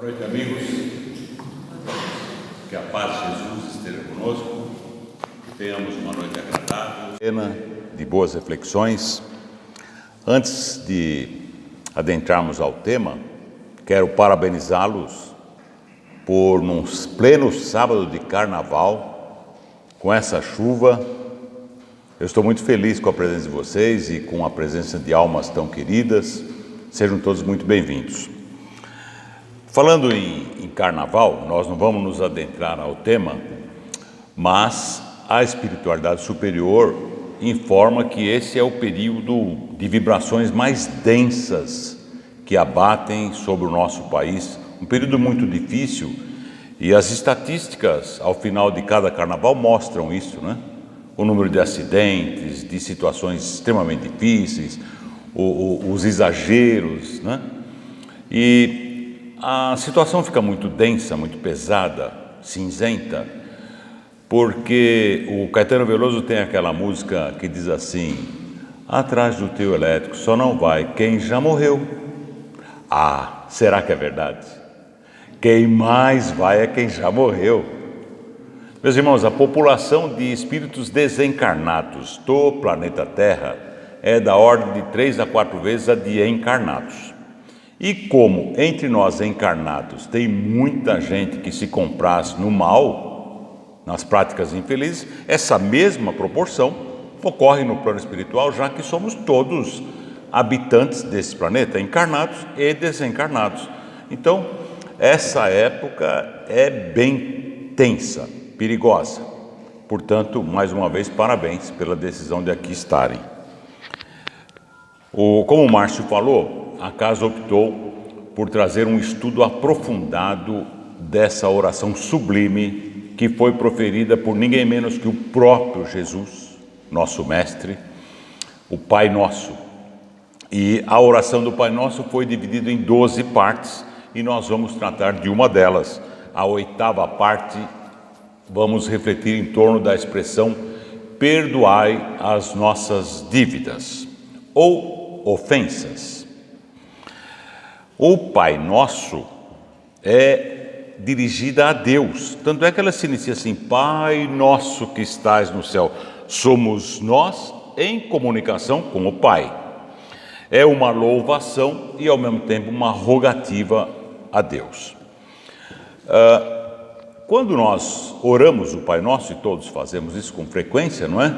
Boa noite, amigos. Que a paz de Jesus esteja conosco. Que tenhamos uma noite agradável, plena de boas reflexões. Antes de adentrarmos ao tema, quero parabenizá-los por, num pleno sábado de carnaval, com essa chuva. Eu estou muito feliz com a presença de vocês e com a presença de almas tão queridas. Sejam todos muito bem-vindos. Falando em carnaval, nós não vamos nos adentrar ao tema, mas a espiritualidade superior informa que esse é o período de vibrações mais densas que abatem sobre o nosso país, um período muito difícil, e as estatísticas ao final de cada carnaval mostram isso, né? O número de acidentes, de situações extremamente difíceis, os exageros, né? E a situação fica muito densa, muito pesada, cinzenta, porque o Caetano Veloso tem aquela música que diz assim: atrás do teu elétrico só não vai quem já morreu. Ah, será que é verdade? Quem mais vai é quem já morreu. Meus irmãos, a população de espíritos desencarnados do planeta Terra é da ordem de 3 a 4 vezes a de encarnados. E como entre nós encarnados tem muita gente que se compraz no mal, nas práticas infelizes, essa mesma proporção ocorre no plano espiritual, já que somos todos habitantes desse planeta, encarnados e desencarnados. Então, essa época é bem tensa, perigosa. Portanto, mais uma vez, parabéns pela decisão de aqui estarem. Como o Márcio falou, a casa optou por trazer um estudo aprofundado dessa oração sublime que foi proferida por ninguém menos que o próprio Jesus, nosso mestre, o Pai Nosso. E a oração do Pai Nosso foi dividida em 12 partes e nós vamos tratar de uma delas. A 8ª parte, vamos refletir em torno da expressão perdoai as nossas dívidas ou ofensas. O Pai Nosso é dirigida a Deus, tanto é que ela se inicia assim: Pai Nosso que estás no céu. Somos nós em comunicação com o Pai. É uma louvação e ao mesmo tempo uma rogativa a Deus. Quando nós oramos o Pai Nosso, e todos fazemos isso com frequência, não é?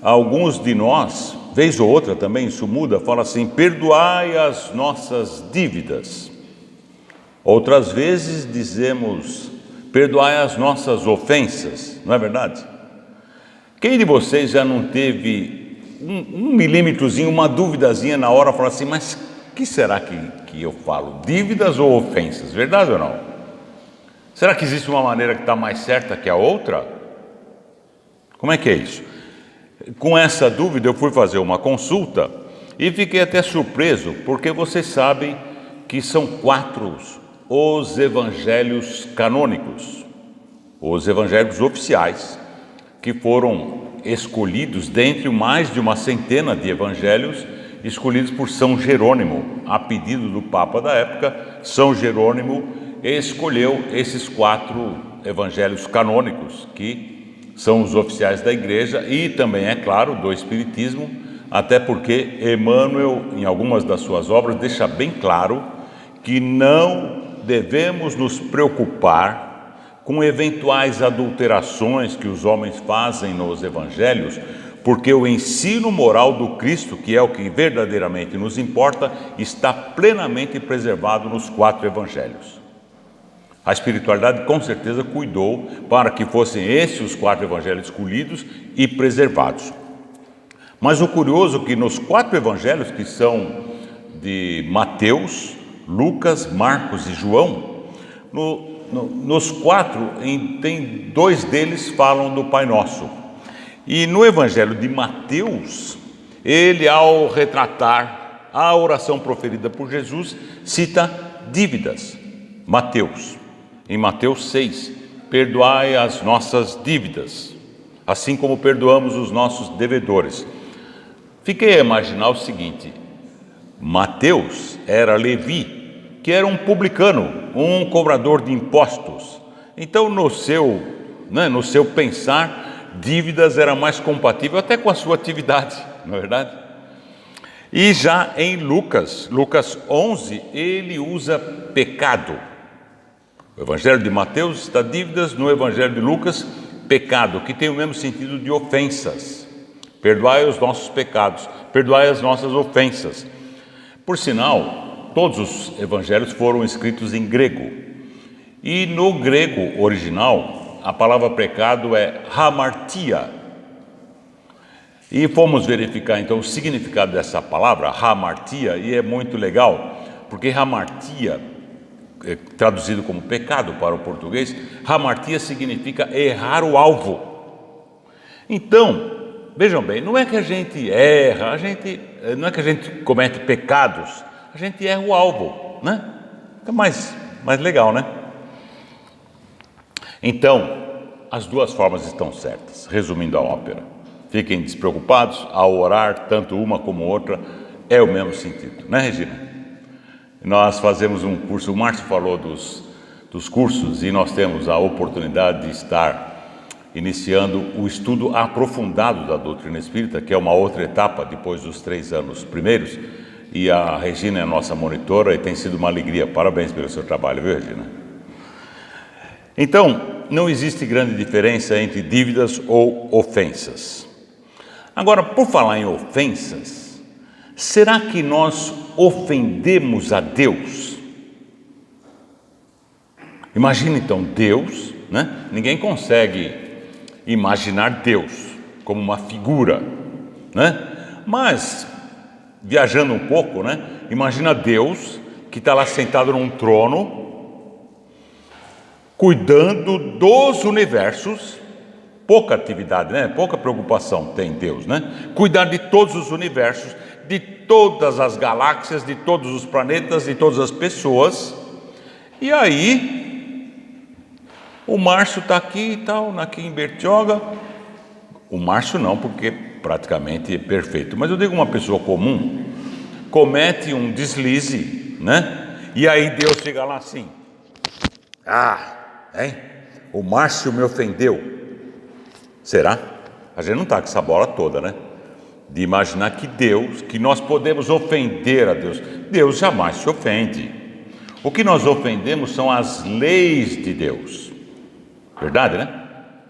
Alguns de nós, vez ou outra também isso muda, fala assim: perdoai as nossas dívidas. Outras vezes dizemos: perdoai as nossas ofensas, não é verdade? Quem de vocês já não teve um milímetrozinho, uma duvidazinha na hora, fala assim: mas que será que eu falo? Dívidas ou ofensas? Verdade ou não? Será que existe uma maneira que está mais certa que a outra? Como é que é isso? Com essa dúvida eu fui fazer uma consulta e fiquei até surpreso, porque vocês sabem que são 4 os evangelhos canônicos, os evangelhos oficiais, que foram escolhidos dentre mais de uma centena de evangelhos, escolhidos por São Jerônimo. A pedido do Papa da época, São Jerônimo escolheu esses 4 evangelhos canônicos, que são os oficiais da igreja e também, é claro, do Espiritismo, até porque Emmanuel, em algumas das suas obras, deixa bem claro que não devemos nos preocupar com eventuais adulterações que os homens fazem nos evangelhos, porque o ensino moral do Cristo, que é o que verdadeiramente nos importa, está plenamente preservado nos 4 evangelhos. A espiritualidade com certeza cuidou para que fossem esses os 4 evangelhos escolhidos e preservados. Mas o curioso é que nos 4 evangelhos, que são de Mateus, Lucas, Marcos e João, nos 4, tem 2 deles falam do Pai Nosso. E no evangelho de Mateus, ele, ao retratar a oração proferida por Jesus, cita dívidas. Mateus. Em Mateus 6, perdoai as nossas dívidas, assim como perdoamos os nossos devedores. Fiquei a imaginar o seguinte: Mateus era Levi, que era um publicano, um cobrador de impostos. Então, no seu pensar, dívidas era mais compatível até com a sua atividade, não é verdade? E já em Lucas 11, ele usa pecado. O Evangelho de Mateus está dívidas, no Evangelho de Lucas, pecado, que tem o mesmo sentido de ofensas. Perdoai os nossos pecados, perdoai as nossas ofensas. Por sinal, todos os evangelhos foram escritos em grego. E no grego original, a palavra pecado é hamartia. E fomos verificar então o significado dessa palavra, hamartia, e é muito legal, porque hamartia, traduzido como pecado para o português, hamartia significa errar o alvo. Então, vejam bem, não é que a gente erra, não é que a gente comete pecados, a gente erra o alvo, né? É mais legal, né? Então, as duas formas estão certas, resumindo a ópera. Fiquem despreocupados, ao orar, tanto uma como outra, é o mesmo sentido, né, Regina? Nós fazemos um curso, o Márcio falou dos cursos, e nós temos a oportunidade de estar iniciando o estudo aprofundado da doutrina espírita, que é uma outra etapa depois dos 3 anos primeiros, e a Regina é a nossa monitora e tem sido uma alegria. Parabéns pelo seu trabalho, viu, Regina? Então, não existe grande diferença entre dívidas ou ofensas. Agora, por falar em ofensas, será que nós ofendemos a Deus? Imagina então Deus, né? Ninguém consegue imaginar Deus como uma figura, né? Mas, viajando um pouco, né? Imagina Deus que está lá sentado num trono, cuidando dos universos. Pouca atividade, né? Pouca preocupação tem Deus, né? Cuidar de todos os universos, de todas as galáxias, de todos os planetas, de todas as pessoas. E aí, o Márcio está aqui e tal, aqui em Bertioga. O Márcio não, porque praticamente é perfeito. Mas eu digo, uma pessoa comum comete um deslize, né? E aí Deus chega lá assim: o Márcio me ofendeu. Será? A gente não está com essa bola toda, né? De imaginar que nós podemos ofender a Deus. Deus jamais se ofende. O que nós ofendemos são as leis de Deus. Verdade, né?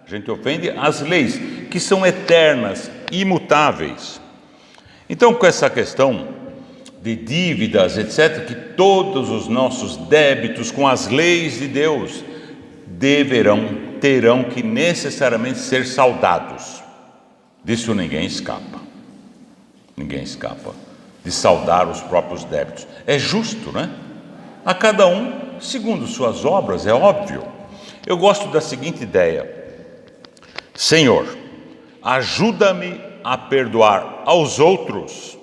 A gente ofende as leis, que são eternas, imutáveis. Então, com essa questão de dívidas, etc., que todos os nossos débitos com as leis de Deus terão que necessariamente ser saldados. Disso ninguém escapa. Ninguém escapa de saldar os próprios débitos. É justo, né? A cada um segundo suas obras, é óbvio. Eu gosto da seguinte ideia: Senhor, ajuda-me a perdoar os outros,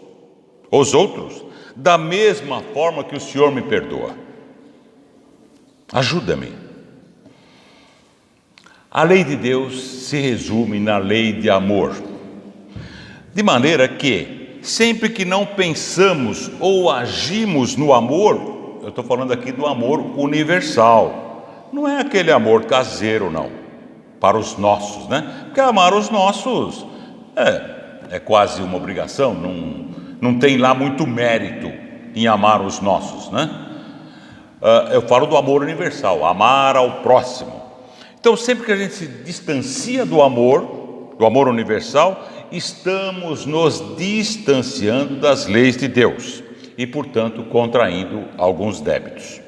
da mesma forma que o Senhor me perdoa. Ajuda-me. A lei de Deus se resume na lei de amor, de maneira que, sempre que não pensamos ou agimos no amor, eu estou falando aqui do amor universal, não é aquele amor caseiro, não, para os nossos, né? Porque amar os nossos é quase uma obrigação, não tem lá muito mérito em amar os nossos, né? Eu falo do amor universal, amar ao próximo. Então, sempre que a gente se distancia do amor universal, estamos nos distanciando das leis de Deus e, portanto, contraindo alguns débitos.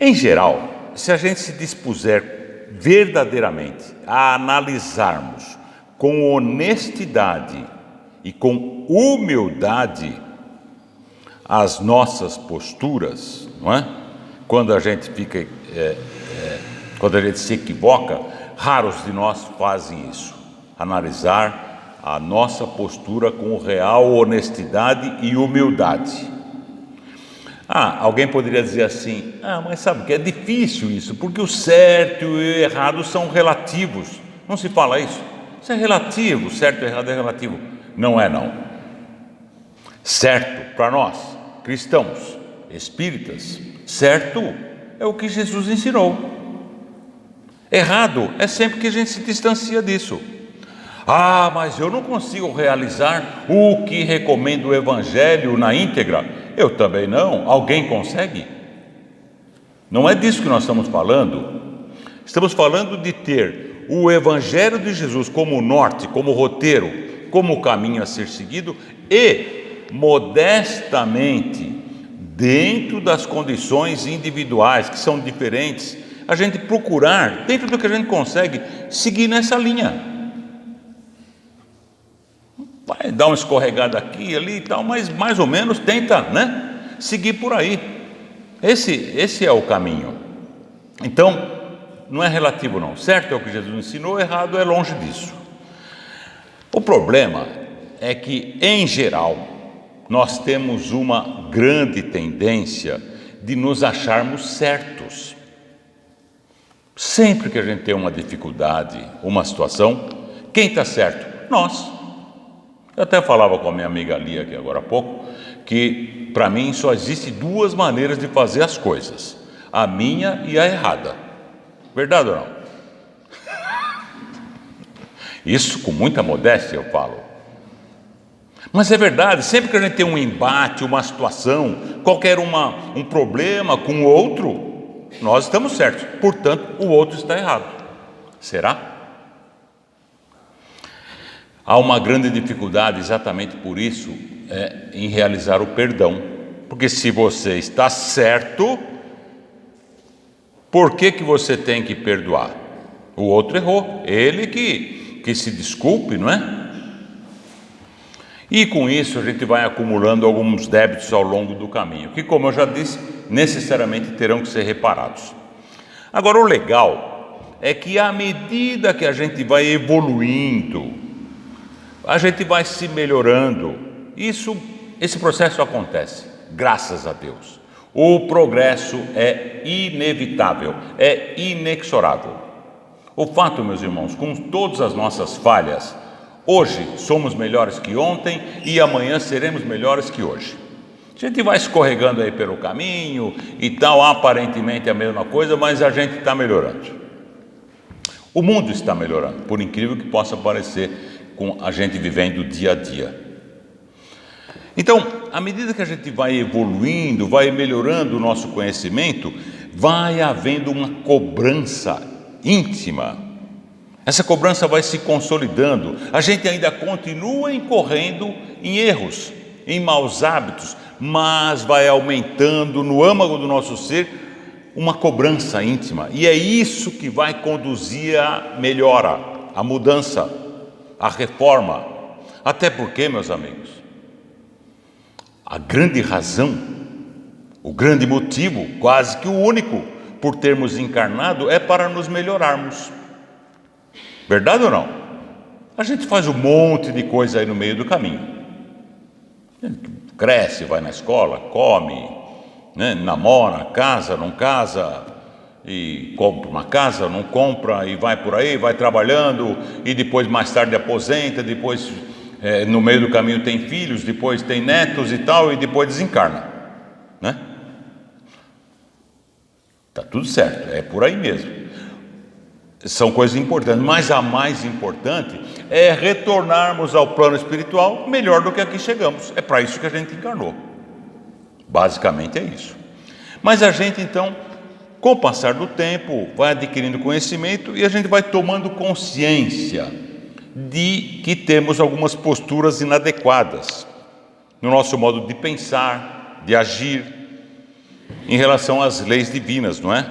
Em geral, se a gente se dispuser verdadeiramente a analisarmos com honestidade e com humildade as nossas posturas, não é? Quando a gente se equivoca, raros de nós fazem isso. Analisar a nossa postura com real honestidade e humildade. Alguém poderia dizer assim: mas sabe que é difícil isso, porque o certo e o errado são relativos. Não se fala isso? Isso é relativo, certo e errado é relativo. Não é não. Certo para nós, cristãos, espíritas. Certo é o que Jesus ensinou. Errado é sempre que a gente se distancia disso. Ah, mas eu não consigo realizar o que recomenda o Evangelho na íntegra. Eu também não. Alguém consegue? Não é disso que nós estamos falando. Estamos falando de ter o Evangelho de Jesus como norte, como roteiro, como caminho a ser seguido e, modestamente, dentro das condições individuais, que são diferentes, a gente procurar, dentro do que a gente consegue, seguir nessa linha. Vai dar uma escorregada aqui e ali e tal, mas mais ou menos tenta, seguir por aí. Esse é o caminho. Então, não é relativo não. Certo é o que Jesus ensinou, errado é longe disso. O problema é que, em geral, nós temos uma grande tendência de nos acharmos certos. Sempre que a gente tem uma dificuldade, uma situação, quem está certo? Nós. Eu até falava com a minha amiga Lia aqui agora há pouco, que para mim só existe duas maneiras de fazer as coisas, a minha e a errada. Verdade ou não? Isso com muita modéstia eu falo. Mas é verdade, sempre que a gente tem um embate, uma situação, qualquer um problema com o outro, nós estamos certos, portanto o outro está errado. Será? Há uma grande dificuldade exatamente por isso em realizar o perdão. Porque se você está certo, por que você tem que perdoar? O outro errou, ele que se desculpe, não é? E com isso a gente vai acumulando alguns débitos ao longo do caminho, que, como eu já disse, necessariamente terão que ser reparados. Agora, o legal é que à medida que a gente vai evoluindo, a gente vai se melhorando. Esse processo acontece, graças a Deus. O progresso é inevitável, é inexorável. O fato, meus irmãos, com todas as nossas falhas, hoje somos melhores que ontem e amanhã seremos melhores que hoje. A gente vai escorregando aí pelo caminho e tal, aparentemente a mesma coisa, mas a gente está melhorando. O mundo está melhorando, por incrível que possa parecer, com a gente vivendo dia a dia. Então, à medida que a gente vai evoluindo, vai melhorando o nosso conhecimento, vai havendo uma cobrança íntima. Essa cobrança vai se consolidando. A gente ainda continua incorrendo em erros, em maus hábitos, mas vai aumentando no âmago do nosso ser uma cobrança íntima. E é isso que vai conduzir à melhora, à mudança, à reforma. Até porque, meus amigos, a grande razão, o grande motivo, quase que o único, por termos encarnado, é para nos melhorarmos. Verdade ou não? A gente faz um monte de coisa aí no meio do caminho. Cresce, vai na escola, come, namora, casa, não casa, e compra uma casa, não compra, e vai por aí, vai trabalhando, e depois mais tarde aposenta, depois no meio do caminho tem filhos, depois tem netos e tal, e depois desencarna, Tá tudo certo, é por aí mesmo. São coisas importantes, mas a mais importante é retornarmos ao plano espiritual melhor do que aqui chegamos. É para isso que a gente encarnou. Basicamente é isso. Mas a gente então, com o passar do tempo, vai adquirindo conhecimento e a gente vai tomando consciência de que temos algumas posturas inadequadas no nosso modo de pensar, de agir, em relação às leis divinas, não é?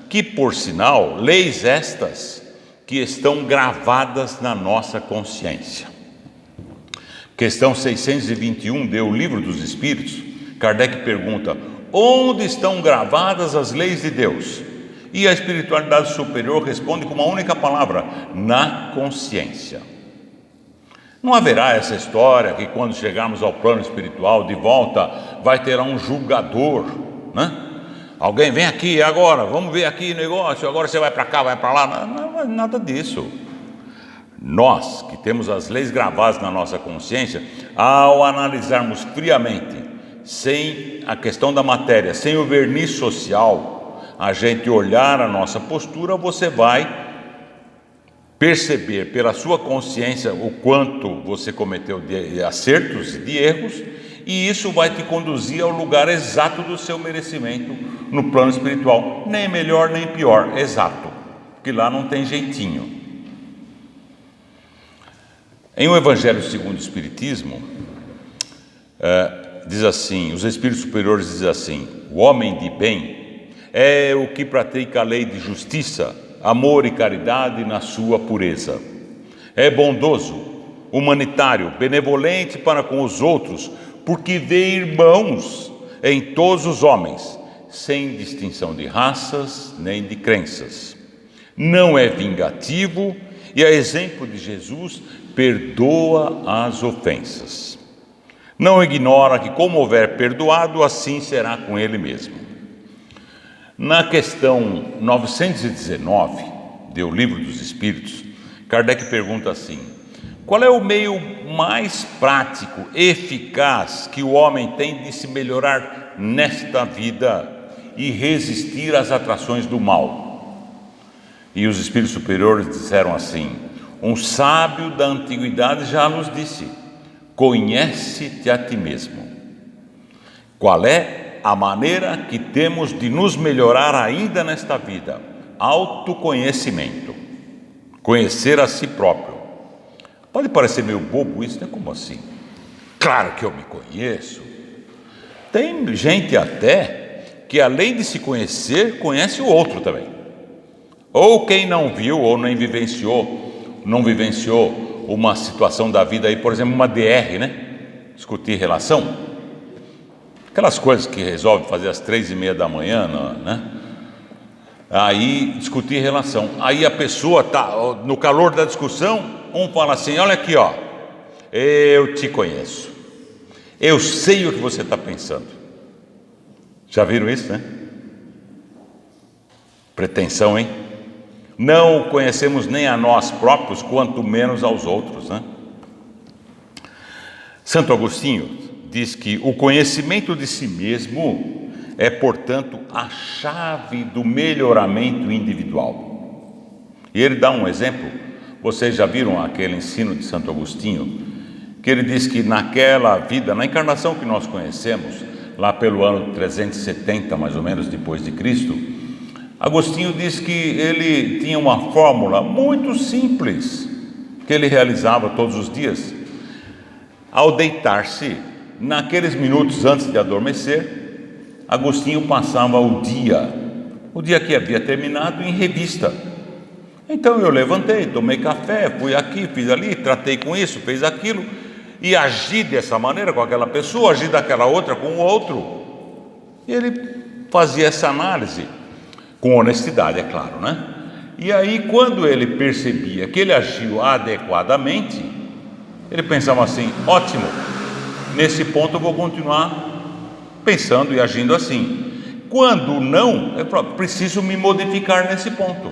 Que, por sinal, leis estas que estão gravadas na nossa consciência. Questão 621 do Livro dos Espíritos, Kardec pergunta: onde estão gravadas as leis de Deus? E a espiritualidade superior responde com uma única palavra: na consciência. Não haverá essa história que quando chegarmos ao plano espiritual de volta vai ter um julgador, Alguém vem aqui agora, vamos ver aqui o negócio, agora você vai para cá, vai para lá. Não é nada disso. Nós que temos as leis gravadas na nossa consciência, ao analisarmos friamente sem a questão da matéria, sem o verniz social, a gente olhar a nossa postura, você vai perceber pela sua consciência o quanto você cometeu de acertos e de erros, e isso vai te conduzir ao lugar exato do seu merecimento no plano espiritual, nem melhor nem pior, exato, porque lá não tem jeitinho. Em O Evangelho segundo o Espiritismo, diz assim, os espíritos superiores dizem assim: o homem de bem é o que pratica a lei de justiça, amor e caridade na sua pureza. É bondoso, humanitário, benevolente para com os outros, porque vê irmãos em todos os homens, sem distinção de raças nem de crenças. Não é vingativo e, a exemplo de Jesus, perdoa as ofensas. Não ignora que, como houver perdoado, assim será com ele mesmo. Na questão 919 do Livro dos Espíritos, Kardec pergunta assim: qual é o meio mais prático, eficaz que o homem tem de se melhorar nesta vida e resistir às atrações do mal? E os espíritos superiores disseram assim: um sábio da antiguidade já nos disse: conhece-te a ti mesmo. Qual é a maneira que temos de nos melhorar ainda nesta vida? Autoconhecimento, conhecer a si próprio. Pode parecer meio bobo isso, né? Como assim? Claro que eu me conheço. Tem gente até que, além de se conhecer, conhece o outro também. Ou quem não viu ou não vivenciou uma situação da vida aí, por exemplo, uma DR, né? Discutir relação. Aquelas coisas que resolve fazer às 3h30 da manhã, né? Aí discutir relação. Aí a pessoa está no calor da discussão, um fala assim: olha aqui, ó, eu te conheço, eu sei o que você está pensando. Já viram isso, né? Pretensão, hein? Não conhecemos nem a nós próprios, quanto menos aos outros, né? Santo Agostinho diz que o conhecimento de si mesmo é, portanto, a chave do melhoramento individual. E ele dá um exemplo. Vocês já viram aquele ensino de Santo Agostinho, que ele diz que naquela vida, na encarnação que nós conhecemos, lá pelo ano 370, mais ou menos, depois de Cristo, Agostinho diz que ele tinha uma fórmula muito simples, que ele realizava todos os dias. Ao deitar-se, naqueles minutos antes de adormecer, Agostinho passava o dia que havia terminado, em revista. Então eu levantei, tomei café, fui aqui, fiz ali, tratei com isso, fez aquilo, e agi dessa maneira com aquela pessoa, agi daquela outra com o outro. E ele fazia essa análise, com honestidade, é claro, né? E aí, quando ele percebia que ele agiu adequadamente, ele pensava assim: ótimo, nesse ponto eu vou continuar pensando e agindo assim. Quando não, eu falo, preciso me modificar nesse ponto.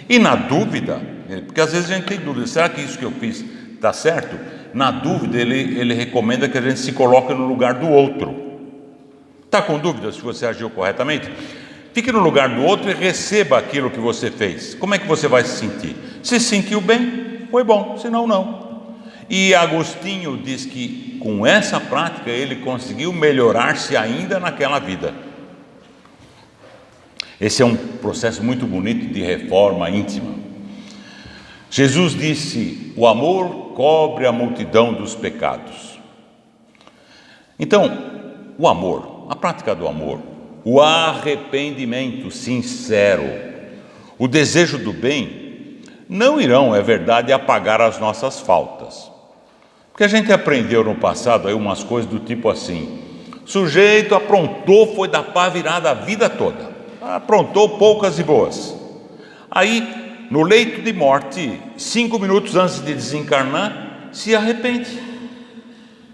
E na dúvida, porque às vezes a gente tem dúvida: será que isso que eu fiz está certo? Na dúvida, ele recomenda que a gente se coloque no lugar do outro. Está com dúvida se você agiu corretamente? Fique no lugar do outro e receba aquilo que você fez. Como é que você vai se sentir? Se sentiu bem, foi bom, senão não. E Agostinho diz que com essa prática ele conseguiu melhorar-se ainda naquela vida. Esse é um processo muito bonito de reforma íntima. Jesus disse: o amor cobre a multidão dos pecados. Então, o amor, a prática do amor, o arrependimento sincero, o desejo do bem, não irão, é verdade, apagar as nossas faltas. Porque a gente aprendeu no passado aí umas coisas do tipo assim: sujeito aprontou, foi da pá virada a vida toda, aprontou poucas e boas. Aí, no leito de morte, 5 minutos antes de desencarnar, se arrepende.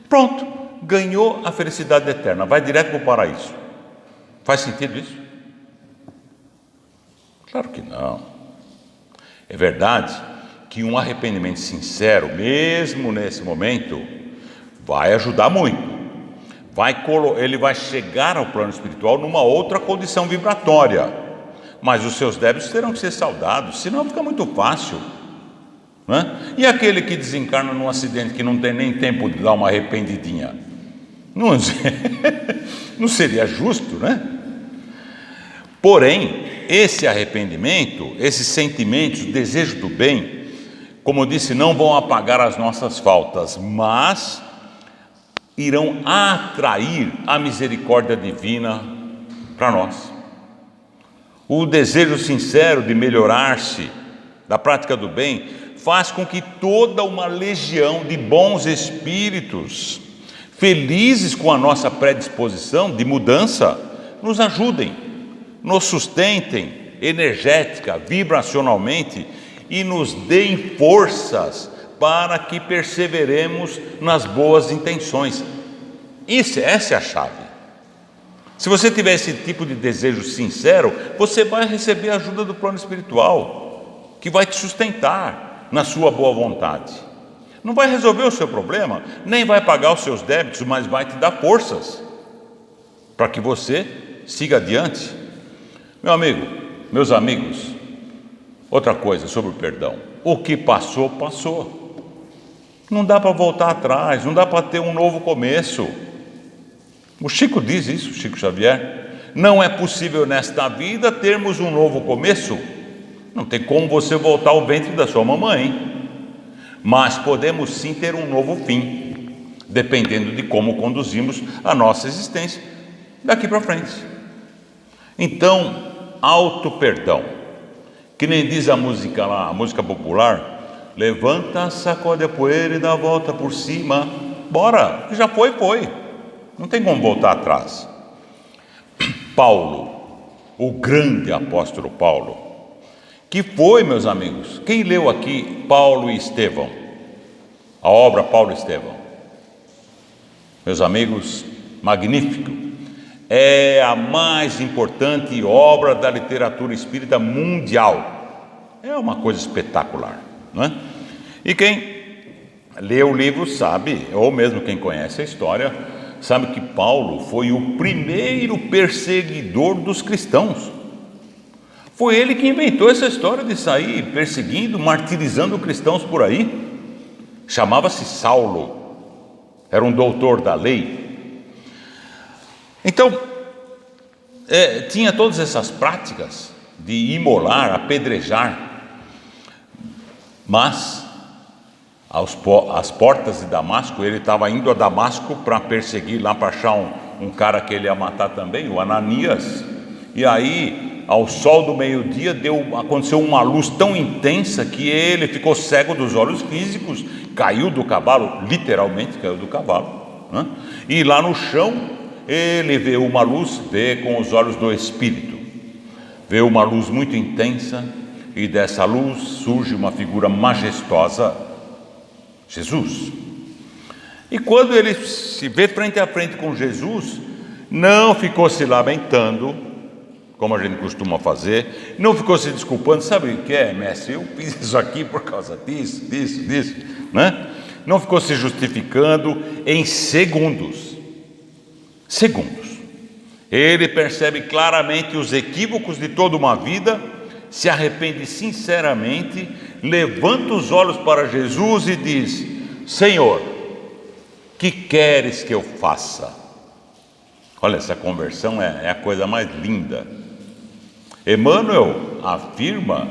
Pronto, ganhou a felicidade eterna, vai direto para o paraíso. Faz sentido isso? Claro que não. É verdade que um arrependimento sincero, mesmo nesse momento, vai ajudar muito. ele vai chegar ao plano espiritual numa outra condição vibratória, mas os seus débitos terão que ser saldados, senão fica muito fácil, né? E aquele que desencarna num acidente que não tem nem tempo de dar uma arrependidinha, não seria justo, né? Porém, esse arrependimento, esses sentimentos, o desejo do bem, como eu disse, não vão apagar as nossas faltas, mas irão atrair a misericórdia divina para nós. O desejo sincero de melhorar-se, da prática do bem, faz com que toda uma legião de bons espíritos, felizes com a nossa predisposição de mudança, nos ajudem, nos sustentem energética, vibracionalmente e nos deem forças para que perseveremos nas boas intenções. Essa é a chave. Se você tiver esse tipo de desejo sincero, você vai receber a ajuda do plano espiritual, que vai te sustentar na sua boa vontade. Não vai resolver o seu problema, nem vai pagar os seus débitos, mas vai te dar forças para que você siga adiante. Meu amigo, meus amigos, outra coisa sobre o perdão: o que passou, passou. Não dá para voltar atrás, não dá para ter um novo começo. O Chico diz isso, Chico Xavier: não é possível nesta vida termos um novo começo. Não tem como você voltar ao ventre da sua mamãe, mas podemos sim ter um novo fim, dependendo de como conduzimos a nossa existência daqui para frente. Então, auto-perdão, que nem diz a música lá, a música popular: levanta, sacode a poeira e dá a volta por cima. Bora, já foi, não tem como voltar atrás. Paulo, o grande apóstolo Paulo, que foi, meus amigos, quem leu aqui Paulo e Estevão, a obra Paulo e Estevão, meus amigos, magnífico, é a mais importante obra da literatura espírita mundial, é uma coisa espetacular, não é? E quem lê o livro sabe, ou mesmo quem conhece a história, sabe que Paulo foi o primeiro perseguidor dos cristãos. Foi ele que inventou essa história de sair perseguindo, martirizando cristãos por aí. Chamava-se Saulo, era um doutor da lei. Então, tinha todas essas práticas de imolar, apedrejar, mas às portas de Damasco, ele estava indo a Damasco para perseguir lá, para achar um cara que ele ia matar também, o Ananias. E aí, ao sol do meio-dia, aconteceu uma luz tão intensa que ele ficou cego dos olhos físicos, caiu do cavalo, literalmente caiu do cavalo, né? E lá no chão ele vê uma luz, vê com os olhos do Espírito, vê uma luz muito intensa, e dessa luz surge uma figura majestosa, Jesus. E quando ele se vê frente a frente com Jesus, não ficou se lamentando, como a gente costuma fazer, não ficou se desculpando: sabe o que é, mestre, eu fiz isso aqui por causa disso, né? Não ficou se justificando. Em segundos, ele percebe claramente os equívocos de toda uma vida, se arrepende sinceramente, levanta os olhos para Jesus e diz: Senhor, que queres que eu faça? Olha, essa conversão é a coisa mais linda. Emmanuel afirma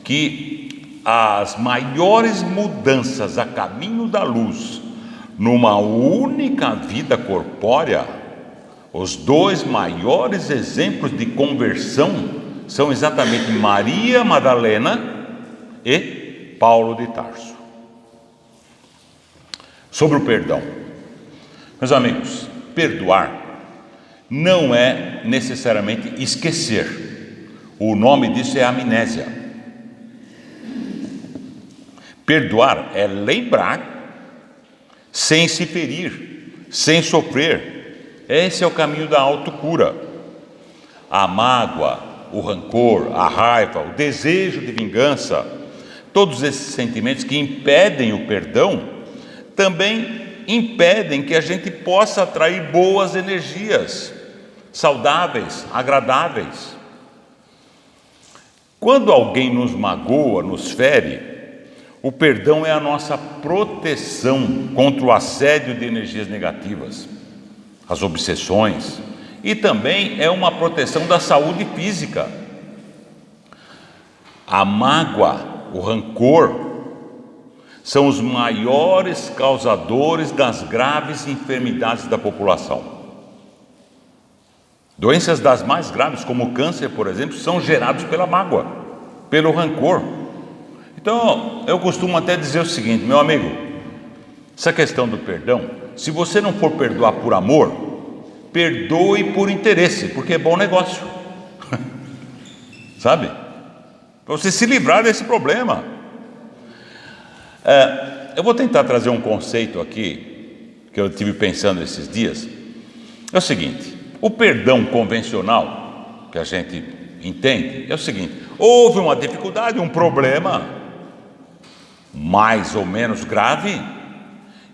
que as maiores mudanças a caminho da luz numa única vida corpórea, os dois maiores exemplos de conversão são exatamente Maria Madalena e Paulo de Tarso. Sobre o perdão, meus amigos, perdoar não é necessariamente esquecer. O nome disso é amnésia. Perdoar é lembrar sem se ferir, sem sofrer. Esse é o caminho da autocura. A mágoa, o rancor, a raiva, o desejo de vingança, todos esses sentimentos que impedem o perdão, também impedem que a gente possa atrair boas energias, saudáveis, agradáveis. Quando alguém nos magoa, nos fere, o perdão é a nossa proteção contra o assédio de energias negativas, as obsessões, e também é uma proteção da saúde física. A mágoa, o rancor, são os maiores causadores das graves enfermidades da população. Doenças das mais graves, como o câncer, por exemplo, são gerados pela mágoa, pelo rancor. Então, eu costumo até dizer o seguinte, meu amigo, essa questão do perdão, se você não for perdoar por amor, perdoe por interesse, porque é bom negócio. Sabe? Para você se livrar desse problema. Eu vou tentar trazer um conceito aqui, que eu estive pensando esses dias. É o seguinte, o perdão convencional, que a gente entende, é o seguinte: houve uma dificuldade, um problema, mais ou menos grave,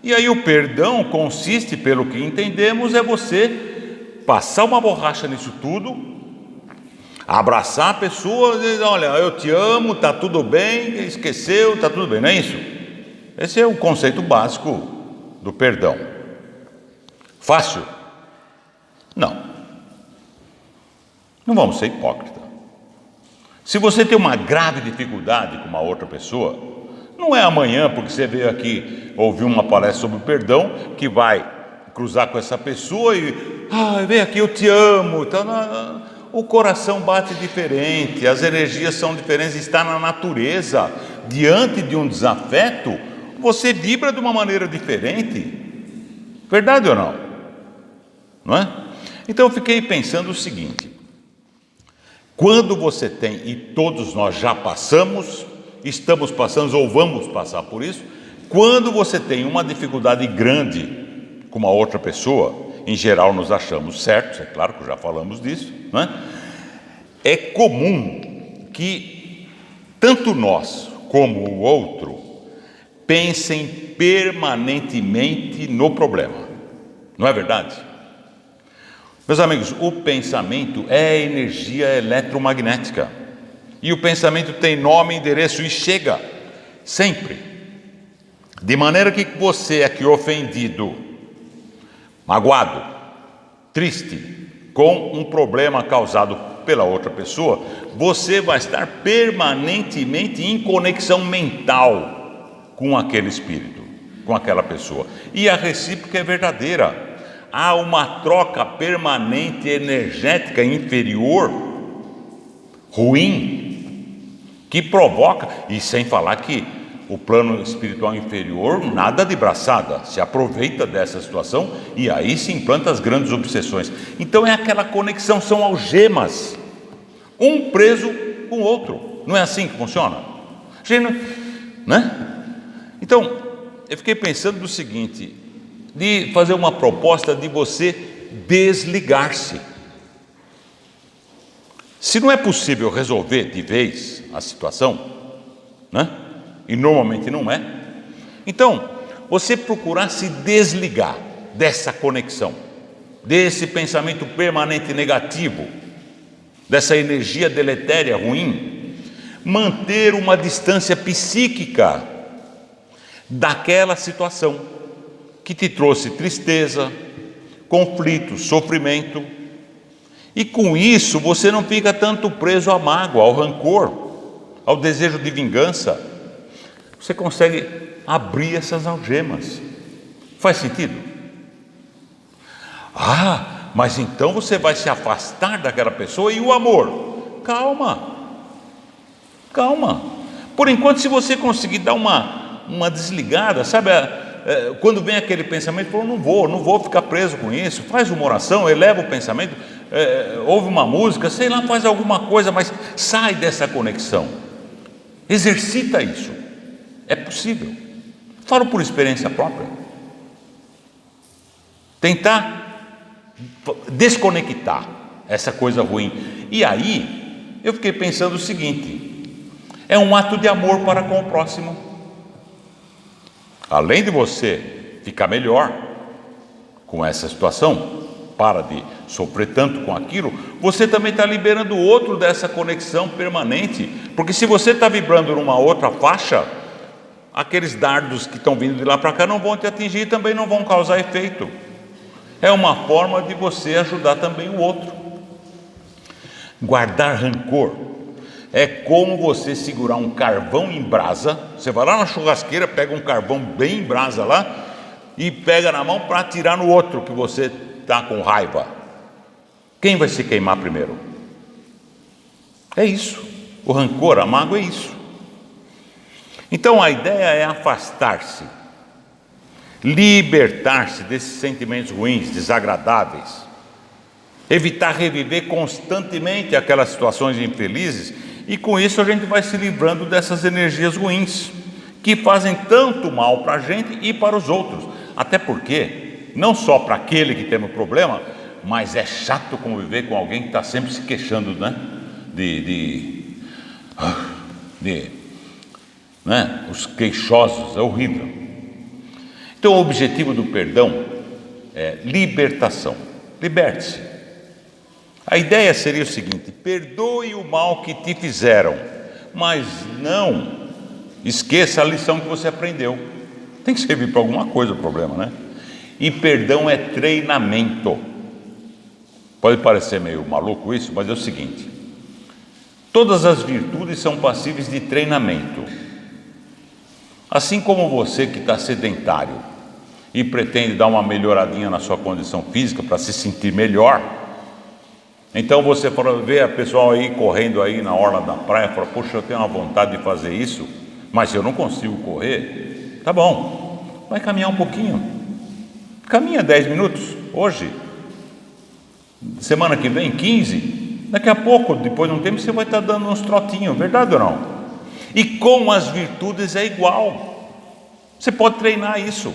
e aí o perdão consiste, pelo que entendemos, é você passar uma borracha nisso tudo, abraçar a pessoa e dizer, olha, eu te amo, está tudo bem, esqueceu, está tudo bem, não é isso? Esse é o conceito básico do perdão. Fácil? Não. Não vamos ser hipócritas. Se você tem uma grave dificuldade com uma outra pessoa, não é amanhã, porque você veio aqui ouvir uma palestra sobre o perdão, que vai cruzar com essa pessoa e, vem aqui, eu te amo. Então, o coração bate diferente, as energias são diferentes, está na natureza. Diante de um desafeto, você vibra de uma maneira diferente. Verdade ou não? Não é? Então eu fiquei pensando o seguinte: quando você tem, e todos nós já passamos, estamos passando ou vamos passar por isso, quando você tem uma dificuldade grande com uma outra pessoa, em geral nos achamos certos, é claro que já falamos disso, não é? É comum que tanto nós como o outro pensem permanentemente no problema, não é verdade? Meus amigos, o pensamento é energia eletromagnética, e o pensamento tem nome, endereço e chega sempre, de maneira que você aqui ofendido, magoado, triste, com um problema causado pela outra pessoa, você vai estar permanentemente em conexão mental com aquele espírito, com aquela pessoa, e a recíproca é verdadeira. Há uma troca permanente energética inferior, ruim, que provoca, e sem falar que o plano espiritual inferior, nada de braçada, se aproveita dessa situação e aí se implanta as grandes obsessões. Então é aquela conexão, são algemas, um preso com o outro. Não é assim que funciona? Né? Então, eu fiquei pensando no seguinte, de fazer uma proposta de você desligar-se. Se não é possível resolver de vez a situação, né? E normalmente não é, então você procurar se desligar dessa conexão, desse pensamento permanente negativo, dessa energia deletéria ruim, manter uma distância psíquica daquela situação que te trouxe tristeza, conflito, sofrimento, e com isso você não fica tanto preso à mágoa, ao rancor, ao desejo de vingança. Você consegue abrir essas algemas. Faz sentido? Mas então você vai se afastar daquela pessoa. E o amor? Calma. Por enquanto, se você conseguir dar uma desligada, sabe, quando vem aquele pensamento, não vou ficar preso com isso, faz uma oração, eleva o pensamento, ouve uma música, sei lá, faz alguma coisa, mas sai dessa conexão, exercita isso. É possível. Falo por experiência própria. Tentar desconectar essa coisa ruim. E aí, eu fiquei pensando o seguinte: é um ato de amor para com o próximo. Além de você ficar melhor com essa situação, para de sofrer tanto com aquilo, você também está liberando o outro dessa conexão permanente, porque se você está vibrando numa outra faixa, aqueles dardos que estão vindo de lá para cá não vão te atingir e também não vão causar efeito. É uma forma de você ajudar também o outro. Guardar rancor é como você segurar um carvão em brasa. Você vai lá na churrasqueira, pega um carvão bem em brasa lá e pega na mão para atirar no outro que você está com raiva. Quem vai se queimar primeiro? É isso. O rancor, a mágoa é isso. Então a ideia é afastar-se, libertar-se desses sentimentos ruins, desagradáveis, evitar reviver constantemente aquelas situações infelizes, e com isso a gente vai se livrando dessas energias ruins que fazem tanto mal para a gente e para os outros. Até porque não só para aquele que tem um problema, mas é chato conviver com alguém que está sempre se queixando, né? Os queixosos, é horrível. Então o objetivo do perdão é libertação. Liberte-se. A ideia seria o seguinte: perdoe o mal que te fizeram, mas não esqueça a lição que você aprendeu. Tem que servir para alguma coisa o problema, né? E perdão é treinamento. Pode parecer meio maluco isso, mas é o seguinte: todas as virtudes são passíveis de treinamento. Assim como você que está sedentário e pretende dar uma melhoradinha na sua condição física para se sentir melhor, então você vê a pessoa aí correndo aí na orla da praia, fala: poxa, eu tenho uma vontade de fazer isso, mas eu não consigo correr. Tá bom, vai caminhar um pouquinho, caminha 10 minutos hoje, semana que vem 15, daqui a pouco, depois de um tempo, você vai estar dando uns trotinhos, verdade ou não? E com as virtudes é igual. Você pode treinar isso.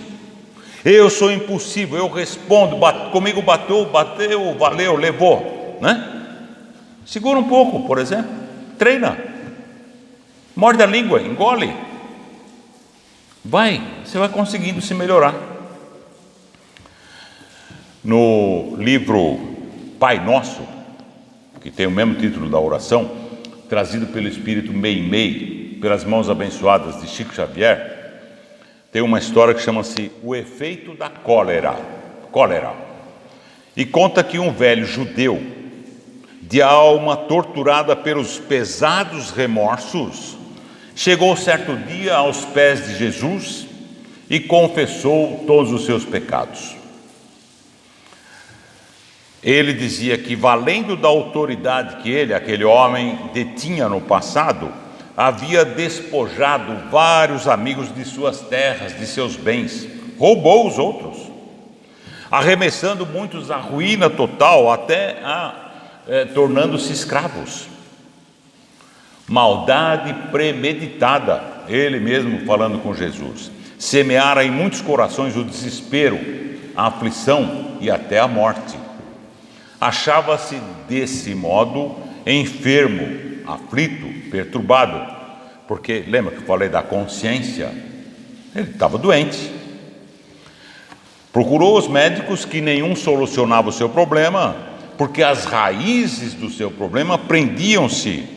Eu sou impulsivo, eu respondo, comigo bateu, valeu, levou, né? Segura um pouco, por exemplo, treina, morde a língua, engole, você vai conseguindo se melhorar. No livro Pai Nosso, que tem o mesmo título da oração, trazido pelo Espírito Meimei, pelas mãos abençoadas de Chico Xavier, tem uma história que chama-se O Efeito da Cólera. E conta que um velho judeu, de alma torturada pelos pesados remorsos, chegou certo dia aos pés de Jesus e confessou todos os seus pecados. Ele dizia que, valendo da autoridade que ele, aquele homem, detinha no passado, havia despojado vários amigos de suas terras, de seus bens, roubou os outros, arremessando muitos à ruína total, até tornando-se escravos. Maldade premeditada, ele mesmo falando com Jesus, semeara em muitos corações o desespero, a aflição e até a morte. Achava-se desse modo enfermo, aflito, perturbado, porque lembra que eu falei da consciência? Ele estava doente. Procurou os médicos, que nenhum solucionava o seu problema, porque as raízes do seu problema perdiam-se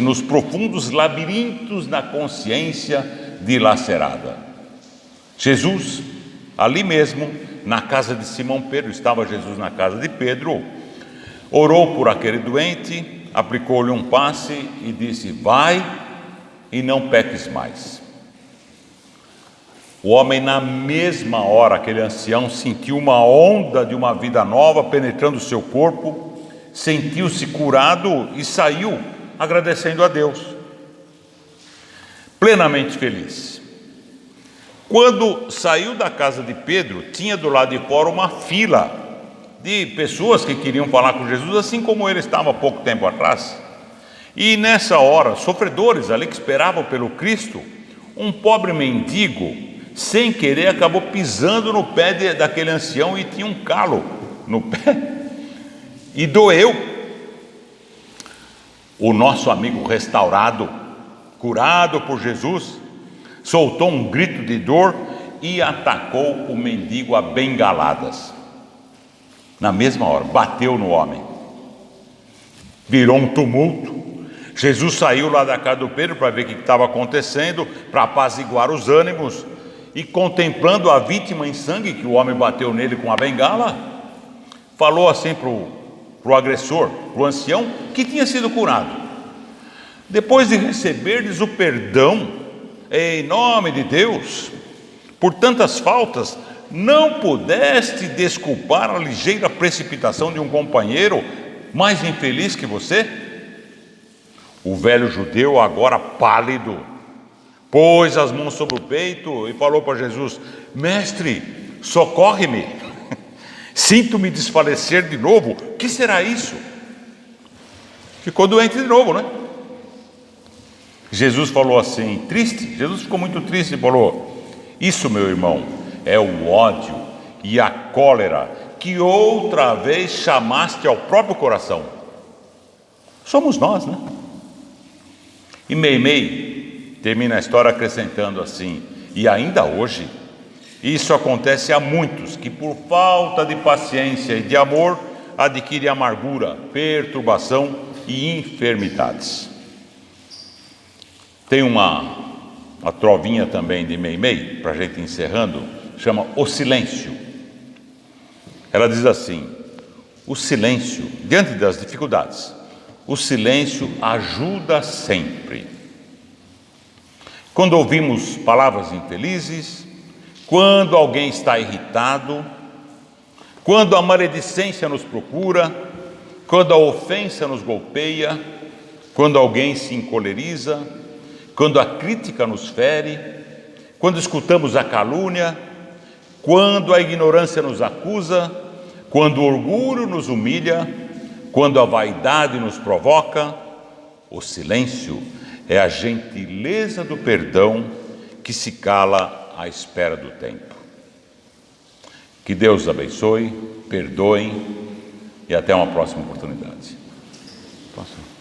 nos profundos labirintos da consciência dilacerada. Jesus, ali mesmo, na casa de Simão Pedro, estava Jesus na casa de Pedro, orou por aquele doente, aplicou-lhe um passe e disse: vai e não peques mais. O homem, na mesma hora, aquele ancião, sentiu uma onda de uma vida nova penetrando o seu corpo, sentiu-se curado e saiu agradecendo a Deus, plenamente feliz. Quando saiu da casa de Pedro, tinha do lado de fora uma fila de pessoas que queriam falar com Jesus, assim como ele estava há pouco tempo atrás. E nessa hora, sofredores ali que esperavam pelo Cristo, um pobre mendigo, sem querer, acabou pisando no pé daquele ancião e tinha um calo no pé e doeu. O nosso amigo restaurado, curado por Jesus, soltou um grito de dor e atacou o mendigo a bengaladas. Na mesma hora, bateu no homem. Virou um tumulto. Jesus saiu lá da casa do Pedro para ver o que estava acontecendo, para apaziguar os ânimos, e contemplando a vítima em sangue, que o homem bateu nele com a bengala, falou assim para o agressor, para o ancião, que tinha sido curado: depois de receberdes o perdão em nome de Deus por tantas faltas, não pudeste desculpar a ligeira precipitação de um companheiro mais infeliz que você? O velho judeu, agora pálido, pôs as mãos sobre o peito e falou para Jesus: mestre, socorre-me, sinto-me desfalecer de novo, o que será isso? Ficou doente de novo, né? Jesus falou assim, triste, Jesus ficou muito triste e falou: isso, meu irmão, é o ódio e a cólera que outra vez chamaste ao próprio coração. Somos nós, né? E Meimei termina a história acrescentando assim: e ainda hoje, isso acontece a muitos que por falta de paciência e de amor adquirem amargura, perturbação e enfermidades. Tem uma trovinha também de Meimei, para a gente encerrando, chama O Silêncio. Ela diz assim: o silêncio, diante das dificuldades, o silêncio ajuda sempre. Quando ouvimos palavras infelizes, quando alguém está irritado, quando a maledicência nos procura, quando a ofensa nos golpeia, quando alguém se encoleriza, quando a crítica nos fere, quando escutamos a calúnia, quando a ignorância nos acusa, quando o orgulho nos humilha, quando a vaidade nos provoca, o silêncio é a gentileza do perdão que se cala à espera do tempo. Que Deus abençoe, perdoem e até uma próxima oportunidade. Posso?